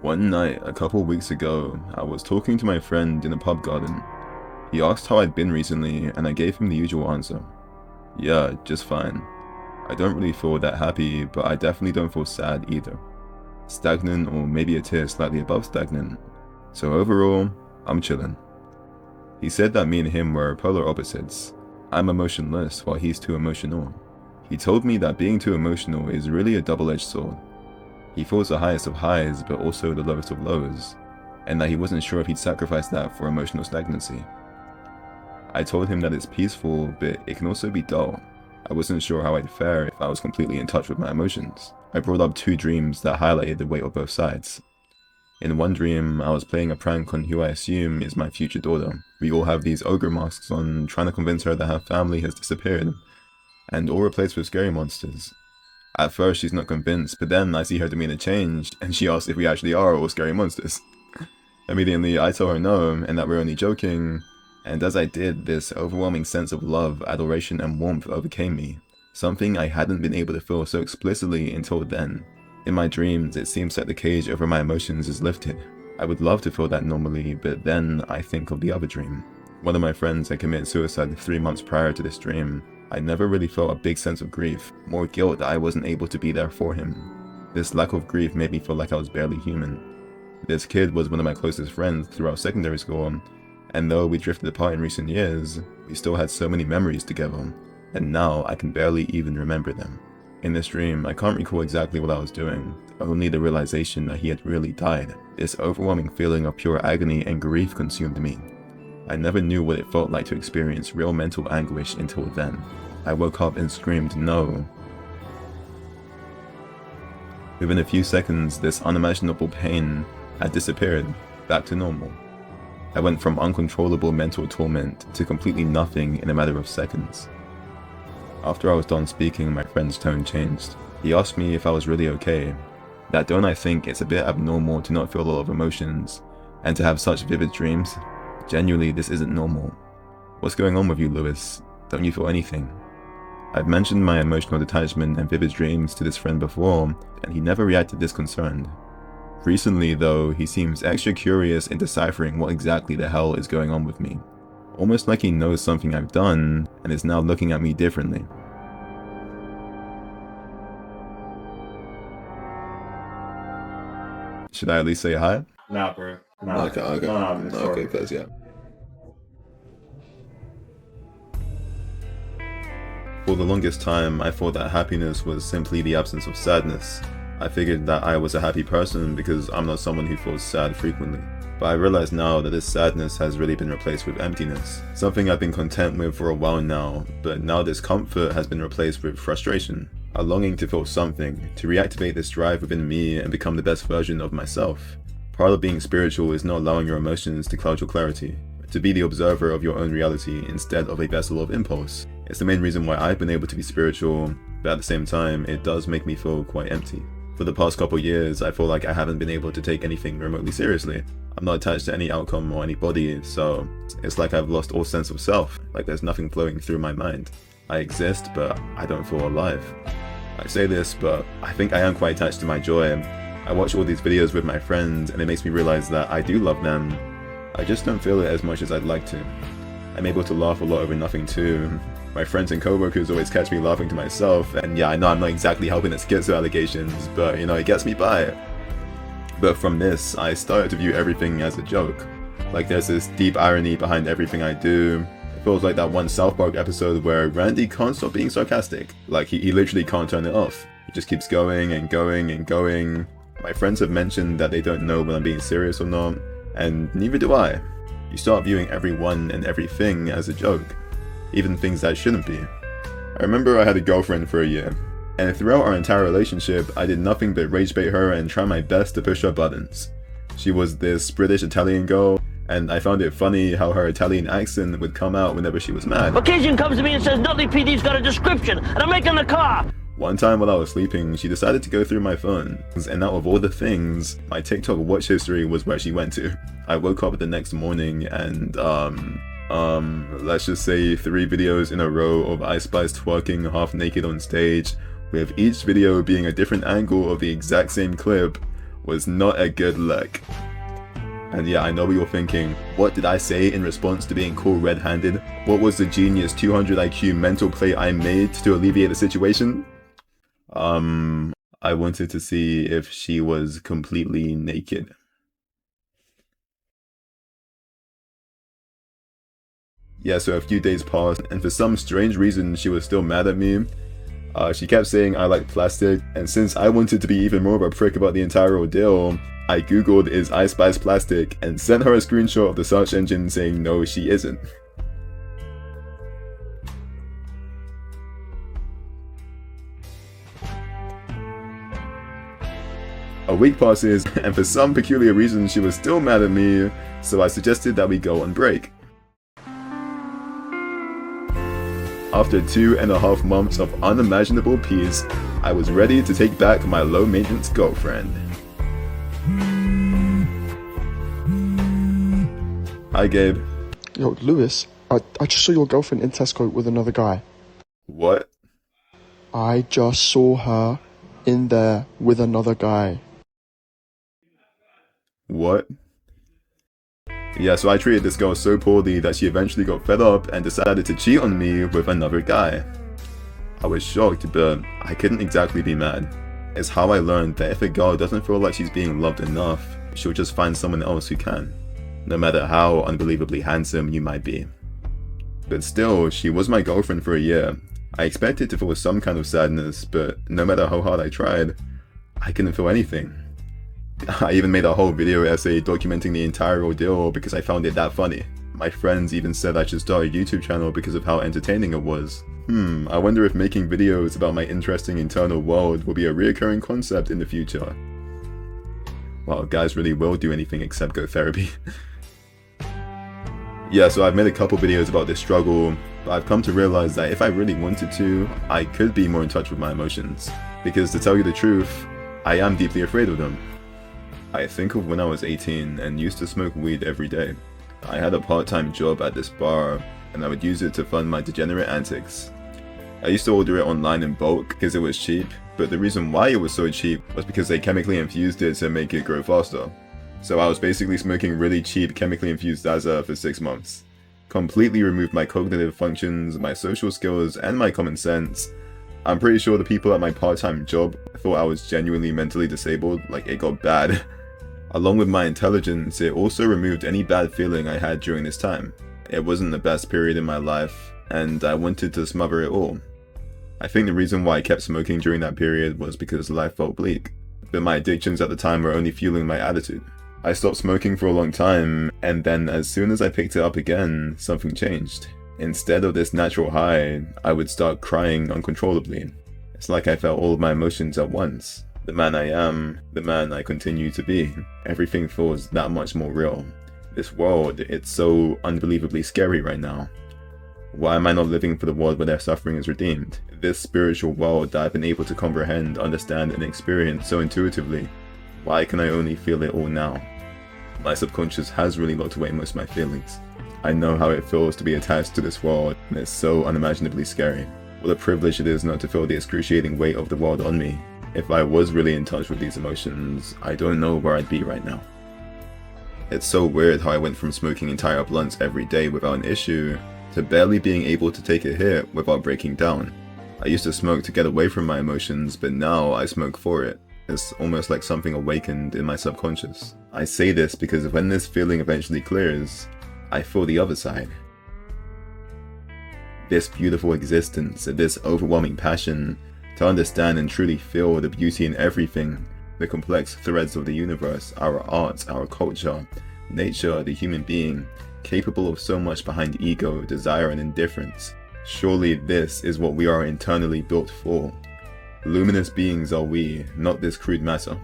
One night, a couple weeks ago, I was talking to my friend in a pub garden. He asked how I'd been recently, and I gave him the usual answer. Yeah, just fine. I don't really feel that happy, but I definitely don't feel sad either. Stagnant, or maybe a tier slightly above stagnant. So overall, I'm chillin'. He said that me and him were polar opposites. I'm emotionless while he's too emotional. He told me that being too emotional is really a double-edged sword. He feels the highest of highs, but also the lowest of lows, and that he wasn't sure if he'd sacrifice that for emotional stagnancy. I told him that it's peaceful, but it can also be dull. I wasn't sure how I'd fare if I was completely in touch with my emotions. I brought up two dreams that highlighted the weight of both sides. In one dream, I was playing a prank on who I assume is my future daughter. We all have these ogre masks on, trying to convince her that her family has disappeared, and all replaced with scary monsters. At first she's not convinced, but then I see her demeanor change, and she asks if we actually are all scary monsters. Immediately I tell her no, and that we're only joking, and as I did, this overwhelming sense of love, adoration and warmth overcame me. Something I hadn't been able to feel so explicitly until then. In my dreams, it seems like the cage over my emotions is lifted. I would love to feel that normally, but then I think of the other dream. One of my friends had committed suicide 3 months prior to this dream. I never really felt a big sense of grief, more guilt that I wasn't able to be there for him. This lack of grief made me feel like I was barely human. This kid was one of my closest friends throughout secondary school, and though we drifted apart in recent years, we still had so many memories together, and now I can barely even remember them. In this dream, I can't recall exactly what I was doing, only the realization that he had really died. This overwhelming feeling of pure agony and grief consumed me. I never knew what it felt like to experience real mental anguish until then. I woke up and screamed no. Within a few seconds, this unimaginable pain had disappeared, back to normal. I went from uncontrollable mental torment to completely nothing in a matter of seconds. After I was done speaking, my friend's tone changed. He asked me if I was really okay. That don't I think it's a bit abnormal to not feel a lot of emotions, and to have such vivid dreams? Genuinely, this isn't normal. What's going on with you, Lewis? Don't you feel anything? I've mentioned my emotional detachment and vivid dreams to this friend before, and he never reacted disconcerted. Recently, though, he seems extra curious in deciphering what exactly the hell is going on with me. Almost like he knows something I've done, and is now looking at me differently. Should I at least say hi? Nah, bro. Nah. Okay. Okay, first, yeah. For the longest time, I thought that happiness was simply the absence of sadness. I figured that I was a happy person because I'm not someone who feels sad frequently. But I realize now that this sadness has really been replaced with emptiness. Something I've been content with for a while now, but now this comfort has been replaced with frustration. A longing to feel something, to reactivate this drive within me and become the best version of myself. Part of being spiritual is not allowing your emotions to cloud your clarity, to be the observer of your own reality instead of a vessel of impulse. It's the main reason why I've been able to be spiritual, but at the same time, it does make me feel quite empty. For the past couple years, I feel like I haven't been able to take anything remotely seriously. I'm not attached to any outcome or anybody, so it's like I've lost all sense of self, like there's nothing flowing through my mind. I exist, but I don't feel alive. I say this, but I think I am quite attached to my joy. I watch all these videos with my friends, and it makes me realize that I do love them. I just don't feel it as much as I'd like to. I'm able to laugh a lot over nothing too. My friends and co-workers always catch me laughing to myself, and yeah, I know I'm not exactly helping the schizo allegations, but you know, it gets me by. But from this, I started to view everything as a joke. Like there's this deep irony behind everything I do. It feels like that one South Park episode where Randy can't stop being sarcastic. Like he literally can't turn it off. He just keeps going and going and going. My friends have mentioned that they don't know when I'm being serious or not, and neither do I. You start viewing everyone and everything as a joke, even things that shouldn't be. I remember I had a girlfriend for a year, and throughout our entire relationship, I did nothing but rage bait her and try my best to push her buttons. She was this British Italian girl, and I found it funny how her Italian accent would come out whenever she was mad. Occasion comes to me and says, Dudley PD's got a description, and I'm making the car. One time while I was sleeping, she decided to go through my phone, and out of all the things, my TikTok watch history was where she went to. I woke up the next morning and, let's just say 3 videos in a row of Ice Spice twerking half naked on stage, with each video being a different angle of the exact same clip, was not a good look. And yeah, I know what you're thinking. What did I say in response to being caught red-handed? What was the genius 200 IQ mental play I made to alleviate the situation? I wanted to see if she was completely naked. Yeah, so a few days passed, and for some strange reason, she was still mad at me. She kept saying I like plastic, and since I wanted to be even more of a prick about the entire ordeal, I googled is Ice Spice plastic and sent her a screenshot of the search engine saying no, she isn't. A week passes, and for some peculiar reason she was still mad at me, so I suggested that we go on break. After 2.5 months of unimaginable peace, I was ready to take back my low-maintenance girlfriend. Hi, Gabe. Yo, Lewis, I just saw your girlfriend in Tesco with another guy. What? I just saw her in there with another guy. What? Yeah, so I treated this girl so poorly that she eventually got fed up and decided to cheat on me with another guy. I was shocked, but I couldn't exactly be mad. It's how I learned that if a girl doesn't feel like she's being loved enough, she'll just find someone else who can, no matter how unbelievably handsome you might be. But still, she was my girlfriend for a year. I expected to feel some kind of sadness, but no matter how hard I tried, I couldn't feel anything. I even made a whole video essay documenting the entire ordeal because I found it that funny. My friends even said I should start a YouTube channel because of how entertaining it was. I wonder if making videos about my interesting internal world will be a reoccurring concept in the future. Wow, guys really will do anything except go therapy. Yeah, so I've made a couple videos about this struggle, but I've come to realize that if I really wanted to, I could be more in touch with my emotions. Because to tell you the truth, I am deeply afraid of them. I think of when I was 18 and used to smoke weed every day. I had a part-time job at this bar, and I would use it to fund my degenerate antics. I used to order it online in bulk because it was cheap, but the reason why it was so cheap was because they chemically infused it to make it grow faster. So I was basically smoking really cheap chemically infused Zaza for 6 months. Completely removed my cognitive functions, my social skills, and my common sense. I'm pretty sure the people at my part-time job thought I was genuinely mentally disabled, like it got bad. Along with my intelligence, it also removed any bad feeling I had during this time. It wasn't the best period in my life, and I wanted to smother it all. I think the reason why I kept smoking during that period was because life felt bleak, but my addictions at the time were only fueling my attitude. I stopped smoking for a long time, and then as soon as I picked it up again, something changed. Instead of this natural high, I would start crying uncontrollably. It's like I felt all of my emotions at once. The man I am, the man I continue to be. Everything feels that much more real. This world, it's so unbelievably scary right now. Why am I not living for the world where their suffering is redeemed? This spiritual world that I've been able to comprehend, understand, and experience so intuitively. Why can I only feel it all now? My subconscious has really locked away most of my feelings. I know how it feels to be attached to this world, and it's so unimaginably scary. What a privilege it is not to feel the excruciating weight of the world on me. If I was really in touch with these emotions, I don't know where I'd be right now. It's so weird how I went from smoking entire blunts every day without an issue, to barely being able to take a hit without breaking down. I used to smoke to get away from my emotions, but now I smoke for it. It's almost like something awakened in my subconscious. I say this because when this feeling eventually clears, I feel the other side. This beautiful existence, this overwhelming passion, to understand and truly feel the beauty in everything, the complex threads of the universe, our art, our culture, nature, the human being, capable of so much behind ego, desire, and indifference. Surely this is what we are internally built for. Luminous beings are we, not this crude matter.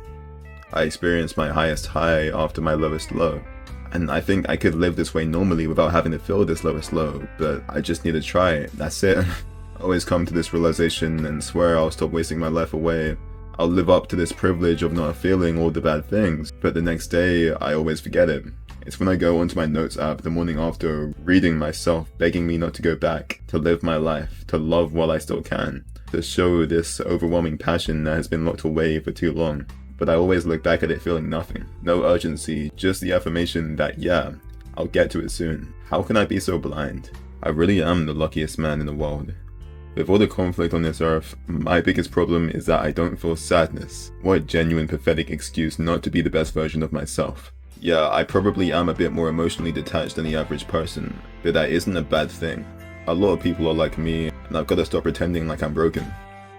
I experienced my highest high after my lowest low, and I think I could live this way normally without having to feel this lowest low, but I just need to try it, that's it. I always come to this realization and swear I'll stop wasting my life away. I'll live up to this privilege of not feeling all the bad things, but the next day I always forget it. It's when I go onto my notes app the morning after, reading myself, begging me not to go back, to live my life, to love while I still can, to show this overwhelming passion that has been locked away for too long. but I always look back at it feeling nothing. No urgency, just the affirmation that yeah, I'll get to it soon. How can I be so blind? I really am the luckiest man in the world. With all the conflict on this earth, my biggest problem is that I don't feel sadness. What a genuine pathetic excuse not to be the best version of myself. Yeah, I probably am a bit more emotionally detached than the average person, but that isn't a bad thing. A lot of people are like me, and I've got to stop pretending like I'm broken.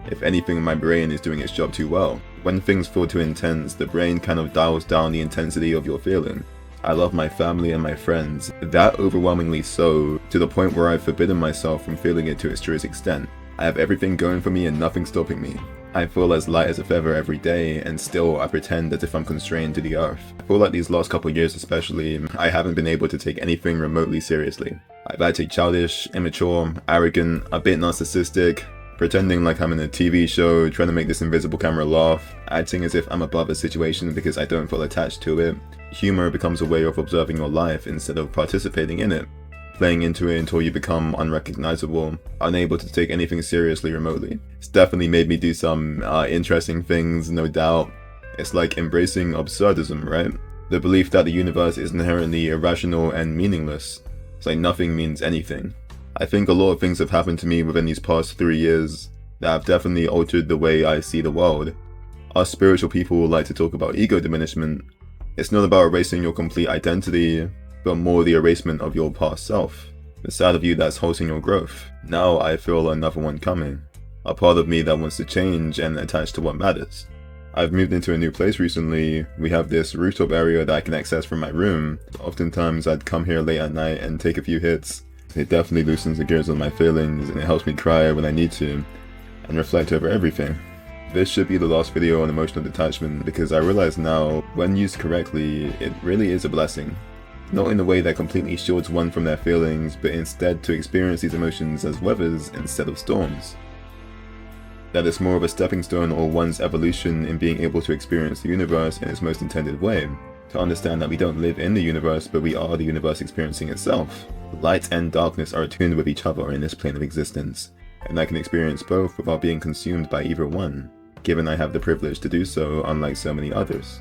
If anything, my brain is doing its job too well. When things feel too intense, the brain kind of dials down the intensity of your feeling. I love my family and my friends, that overwhelmingly so, to the point where I've forbidden myself from feeling it to its truest extent. I have everything going for me and nothing stopping me. I feel as light as a feather every day, and still I pretend as if I'm constrained to the earth. I feel like these last couple of years especially, I haven't been able to take anything remotely seriously. I've acted childish, immature, arrogant, a bit narcissistic, pretending like I'm in a TV show, trying to make this invisible camera laugh, acting as if I'm above a situation because I don't feel attached to it. Humor becomes a way of observing your life instead of participating in it, playing into it until you become unrecognizable, unable to take anything seriously remotely. It's definitely made me do some interesting things, no doubt. It's like embracing absurdism, right? The belief that the universe is inherently irrational and meaningless. It's like nothing means anything. I think a lot of things have happened to me within these past 3 years that have definitely altered the way I see the world. Us spiritual people like to talk about ego diminishment. It's not about erasing your complete identity, but more the erasement of your past self, the side of you that's halting your growth. Now I feel another one coming, a part of me that wants to change and attach to what matters. I've moved into a new place recently. We have this rooftop area that I can access from my room. Oftentimes I'd come here late at night and take a few hits. It definitely loosens the gears of my feelings, and it helps me cry when I need to, and reflect over everything. This should be the last video on emotional detachment because I realize now, when used correctly, it really is a blessing. Not in a way that completely shields one from their feelings, but instead to experience these emotions as weathers instead of storms. That it's more of a stepping stone or one's evolution in being able to experience the universe in its most intended way. To understand that we don't live in the universe, but we are the universe experiencing itself. Light and darkness are attuned with each other in this plane of existence, and I can experience both without being consumed by either one, given I have the privilege to do so unlike so many others.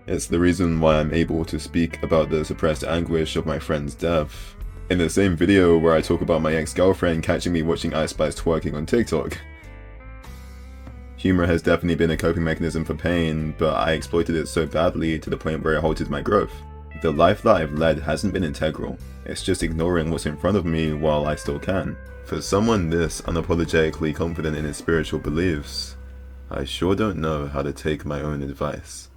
It's the reason why I'm able to speak about the suppressed anguish of my friend's death. In the same video where I talk about my ex-girlfriend catching me watching Ice Spice twerking on TikTok. Humor has definitely been a coping mechanism for pain, but I exploited it so badly to the point where it halted my growth. The life that I've led hasn't been integral, it's just ignoring what's in front of me while I still can. For someone this unapologetically confident in his spiritual beliefs, I sure don't know how to take my own advice.